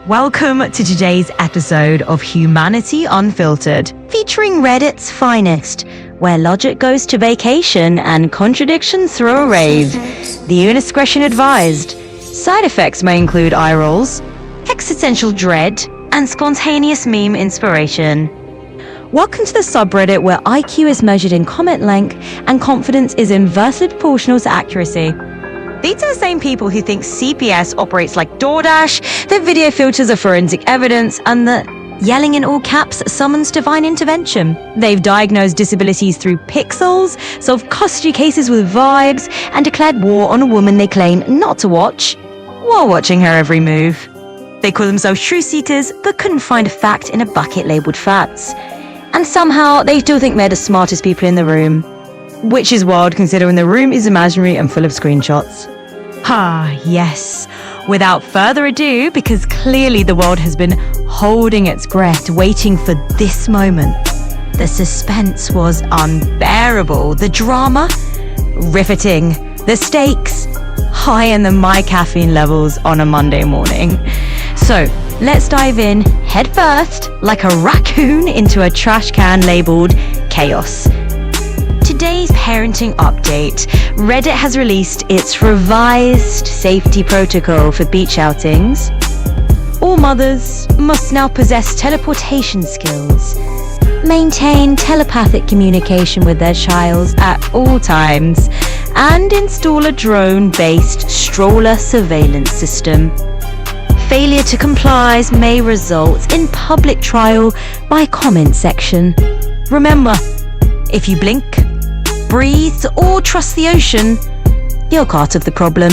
Welcome to today's episode of Humanity Unfiltered, featuring Reddit's finest, where logic goes to vacation and contradictions throw a rave. The indiscretion advised. Side effects may include eye rolls, existential dread, and spontaneous meme inspiration. Welcome to the subreddit where IQ is measured in comment length and confidence is inversely proportional to accuracy. These are the same people who think CPS operates like DoorDash, that video filters are forensic evidence, and that yelling in all caps summons divine intervention. They've diagnosed disabilities through pixels, solved custody cases with vibes, and declared war on a woman they claim not to watch, while watching her every move. They call themselves truth-seekers, but couldn't find a fact in a bucket labeled facts. And somehow, they still think they're the smartest people in the room. Which is wild considering the room is imaginary and full of screenshots. Yes. Without further ado, because clearly the world has been holding its breath, waiting for this moment. The suspense was unbearable. The drama, riveting. The stakes, higher than my caffeine levels on a Monday morning. So, let's dive in head first, like a raccoon into a trash can labeled chaos. Today's parenting update. Reddit has released its revised safety protocol for beach outings. All mothers must now possess teleportation skills, maintain telepathic communication with their child at all times, and install a drone-based stroller surveillance system. Failure to comply may result in public trial by comment section. Remember, if you blink, breathe, or trust the ocean, you're part of the problem.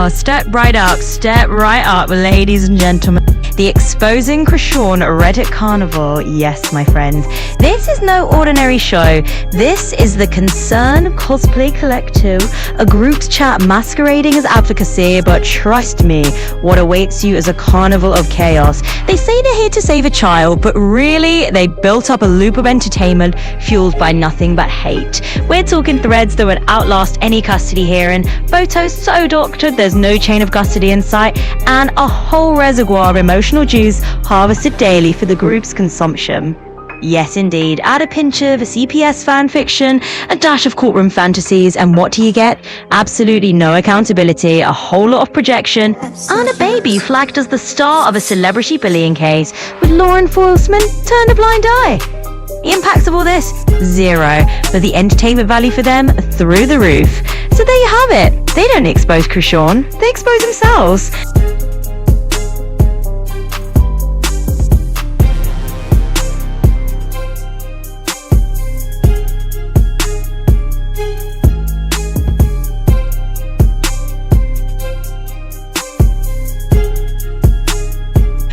Step right up, ladies and gentlemen. The Exposing Krishawn Reddit Carnival. Yes, my friends. This is no ordinary show. This is the Concern Cosplay Collective, a group's chat masquerading as advocacy, but trust me, what awaits you is a carnival of chaos. They say they're here to save a child, but really, they built up a loop of entertainment fueled by nothing but hate. We're talking threads that would outlast any custody hearing, photos so doctored there's no chain of custody in sight, and a whole reservoir of emotional juice harvested daily for the group's consumption. Yes, indeed. Add a pinch of CPS fan fiction, a dash of courtroom fantasies, and what do you get? Absolutely no accountability, a whole lot of projection, and a baby flagged as the star of a celebrity bullying case, with law enforcement turn a blind eye. The impacts of all this? Zero. But the entertainment value for them? Through the roof. So there you have it. They don't expose Krishawn, they expose themselves.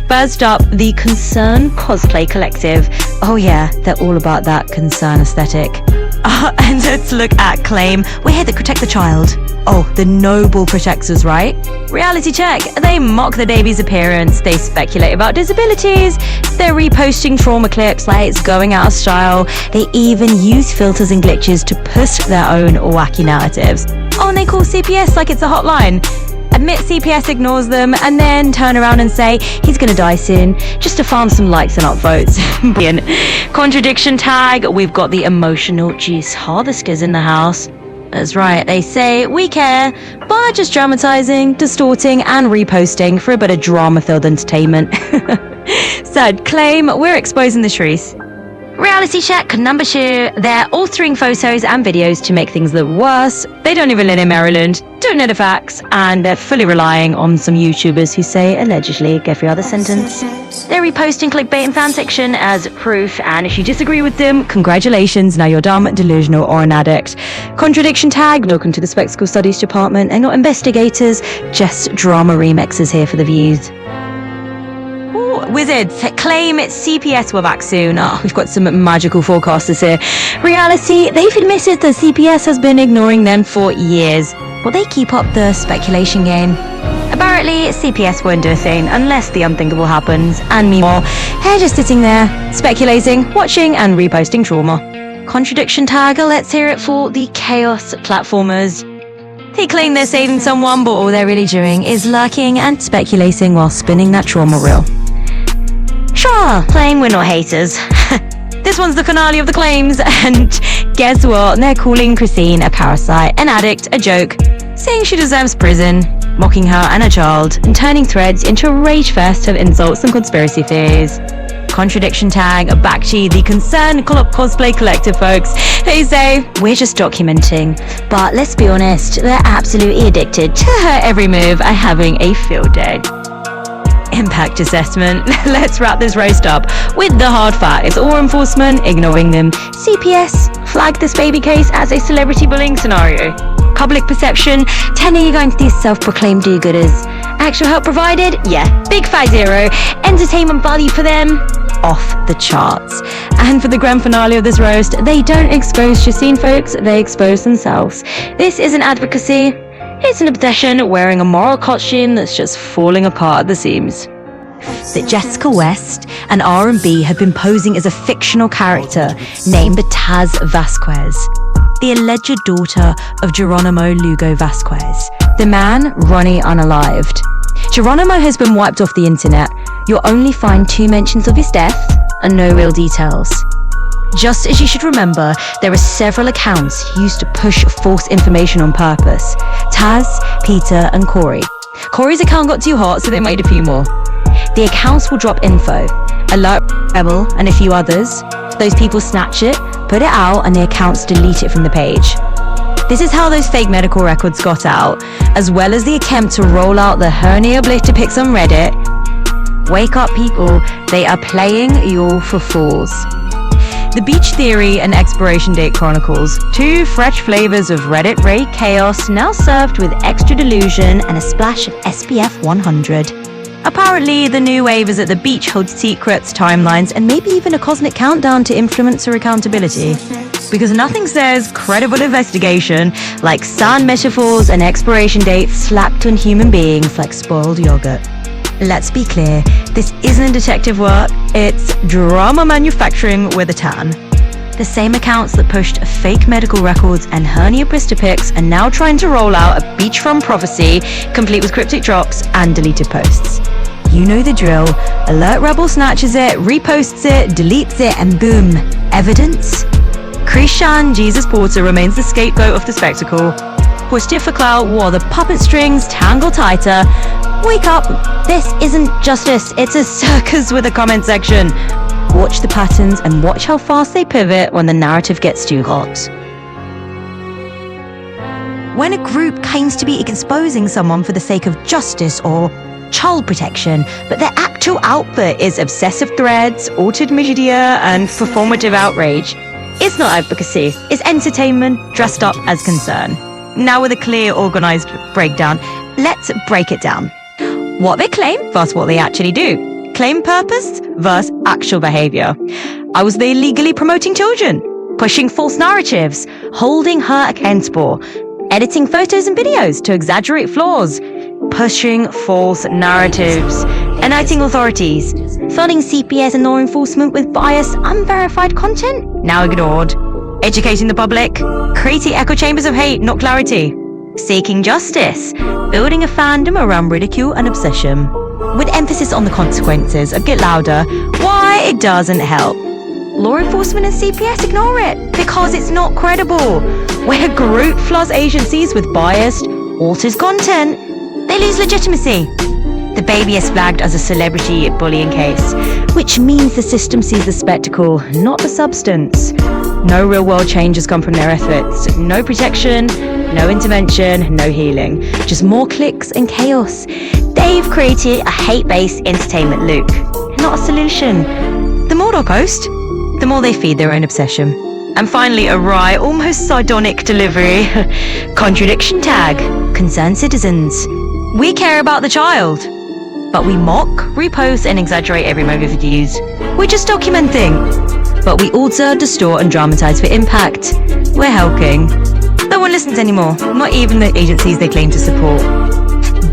First up, the Concern Cosplay Collective. Oh yeah, they're all about that concern aesthetic. And let's look at Claim. We're here to protect the child. Oh, the noble protectors, right? Reality check. They mock the baby's appearance. They speculate about disabilities. They're reposting trauma clips like it's going out of style. They even use filters and glitches to push their own wacky narratives. Oh, and they call CPS like it's a hotline. Admit CPS ignores them, and then turn around and say he's gonna die soon, just to farm some likes and upvotes. Brilliant. Contradiction tag, we've got the emotional juice harvesters in the house. That's right, they say we care, but just dramatizing, distorting, and reposting for a bit of drama-filled entertainment. Sad Claim, we're exposing the truth. Reality check number 2, they're altering photos and videos to make things look worse. They don't even live in Maryland, don't know the facts, and they're fully relying on some YouTubers who say allegedly every other sentence. They're reposting clickbait and fanfiction as proof, and if you disagree with them, congratulations, now you're dumb, delusional, or an addict. Contradiction tag, welcome to the Spectacle Studies Department, and not investigators, just drama remixers here for the views. Wizards claim CPS will back soon. We've got some magical forecasters here. Reality, they've admitted that CPS has been ignoring them for years. Will they keep up the speculation game? Apparently, CPS won't do a thing unless the unthinkable happens. And meanwhile, they're just sitting there, speculating, watching, and reposting trauma. Contradiction tag, let's hear it for the chaos platformers. They claim they're saving someone, but all they're really doing is lurking and speculating while spinning that trauma reel. Sure, claim we're not haters. This one's the finale of the claims, and guess what? They're calling Christine a parasite, an addict, a joke, saying she deserves prison, mocking her and her child, and turning threads into a rage fest of insults and conspiracy theories. Contradiction tag back to the Concerned Cosplay Collective, folks. They say, we're just documenting, but let's be honest, they're absolutely addicted to her every move and having a field day. Impact assessment. Let's wrap this roast up with the hard facts. Law enforcement ignoring them. CPS flagged this baby case as a celebrity bullying scenario. Public perception, 10 are you going to these self-proclaimed do-gooders. Actual help provided? Yeah, big fat 0. Entertainment value for them? Off the charts. And for the grand finale of this roast, they don't expose Justine, folks, they expose themselves. This isn't advocacy, it's an obsession wearing a moral costume that's just falling apart at the seams. That Jessica West and R&B have been posing as a fictional character named Taz Vasquez, the alleged daughter of Geronimo Lugo Vasquez, the man Ronnie unalived. Geronimo has been wiped off the internet. You'll only find 2 mentions of his death and no real details. Just as you should remember, there are several accounts used to push false information on purpose. Taz, Peter, and Corey. Corey's account got too hot, so they made a few more. The accounts will drop info. Alert Rebel and a few others. Those people snatch it, put it out, and the accounts delete it from the page. This is how those fake medical records got out, as well as the attempt to roll out the hernia blister pics on Reddit. Wake up, people. They are playing you all for fools. The Beach Theory and Expiration Date Chronicles, 2 fresh flavors of Reddit raid chaos now served with extra delusion and a splash of SPF 100. Apparently, the new wave is that the beach holds secrets, timelines, and maybe even a cosmic countdown to influencer accountability. Because nothing says credible investigation like sand metaphors and expiration dates slapped on human beings like spoiled yogurt. Let's be clear, this isn't detective work, it's drama manufacturing with a tan. The same accounts that pushed fake medical records and hernia blister pics are now trying to roll out a beachfront prophecy complete with cryptic drops and deleted posts. You know the drill. Alert Rebel snatches it, reposts it, deletes it, and boom, evidence? Krishan Jesus Porter remains the scapegoat of the spectacle. Pushed it for clout while the puppet strings tangle tighter. Wake up, this isn't justice, it's a circus with a comment section. Watch the patterns and watch how fast they pivot when the narrative gets too hot. When a group claims to be exposing someone for the sake of justice or child protection, but their actual output is obsessive threads, altered media, and performative outrage, it's not advocacy, it's entertainment dressed up as concern. Now with a clear, organized breakdown, let's break it down. What they claim versus what they actually do. Claim purpose versus actual behavior. I was there illegally promoting children, pushing false narratives, holding her accountable, editing photos and videos to exaggerate flaws, pushing false narratives, enacting authorities, flooding CPS and law enforcement with biased, unverified content, now ignored, educating the public, creating echo chambers of hate, not clarity, seeking justice, building a fandom around ridicule and obsession, with emphasis on the consequences. A bit louder. Why? It doesn't help. Law enforcement and CPS ignore it because it's not credible. Where a group floods agencies with biased, altered content, they lose legitimacy. The baby is flagged as a celebrity bullying case, which means the system sees the spectacle, not the substance. No real world change has come from their efforts. No protection, no intervention, no healing. Just more clicks and chaos. They've created a hate-based entertainment loop, not a solution. The more they'll post, the more they feed their own obsession. And finally, a wry, almost sardonic delivery. Contradiction tag. Concerned citizens. We care about the child, but we mock, repost, and exaggerate every moment of views. We're just documenting, but we alter, distort, and dramatize for impact. We're helping. No one listens anymore, not even the agencies they claim to support.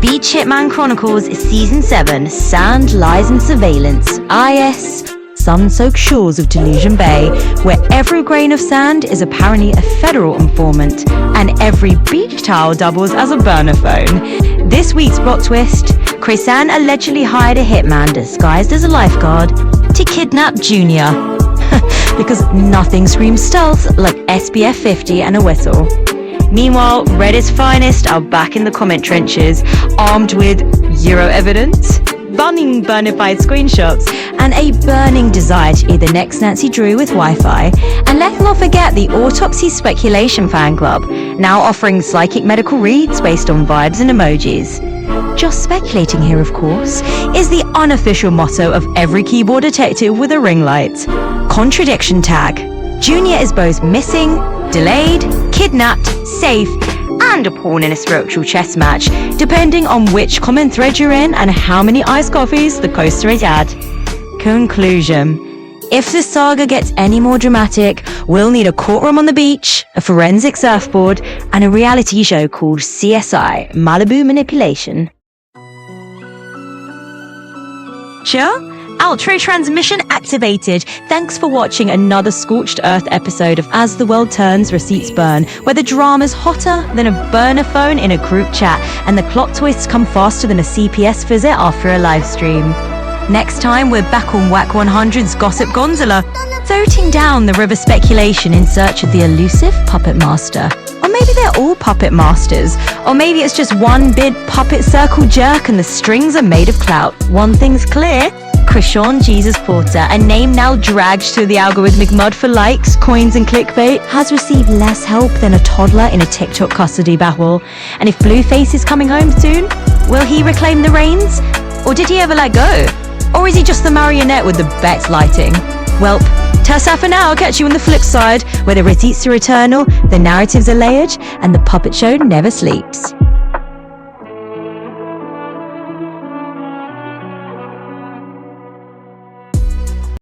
Beach Hitman Chronicles Season 7, Sand, Lies, and Surveillance. Ah yes, sun-soaked shores of Delusion Bay, where every grain of sand is apparently a federal informant, and every beach towel doubles as a burner phone. This week's plot twist: Krisan allegedly hired a hitman disguised as a lifeguard to kidnap Junior. Because nothing screams stealth like SPF 50 and a whistle. Meanwhile, Reddit's finest are back in the comment trenches, armed with Euro evidence, bunning bonafide screenshots, and a burning desire to either next Nancy Drew with Wi-Fi. And let's not forget the Autopsy Speculation fan club, now offering psychic medical reads based on vibes and emojis. Just speculating here, of course, is the unofficial motto of every keyboard detective with a ring light. Contradiction tag. Junior is both missing, delayed, kidnapped, safe, and a pawn in a spiritual chess match, depending on which comment thread you're in and how many iced coffees the poster has had. Conclusion. If this saga gets any more dramatic, we'll need a courtroom on the beach, a forensic surfboard, and a reality show called CSI Malibu Manipulation. Sure? Outro transmission activated. Thanks for watching another Scorched Earth episode of As the World Turns, Receipts Burn, where the drama's hotter than a burner phone in a group chat, and the plot twists come faster than a CPS visit after a live stream. Next time, we're back on Whack 100's Gossip Gondola, floating down the river speculation in search of the elusive puppet master. Or maybe they're all puppet masters. Or maybe it's just one big puppet circle jerk and the strings are made of clout. One thing's clear: Krishan Jesus Porter, a name now dragged through the algorithmic mud for likes, coins and clickbait, has received less help than a toddler in a TikTok custody battle. And if Blueface is coming home soon, will he reclaim the reins? Or did he ever let go? Or is he just the marionette with the best lighting? Welp, Tessa for now. I'll catch you on the flip side, where the receipts are eternal, the narratives are layered, and the puppet show never sleeps.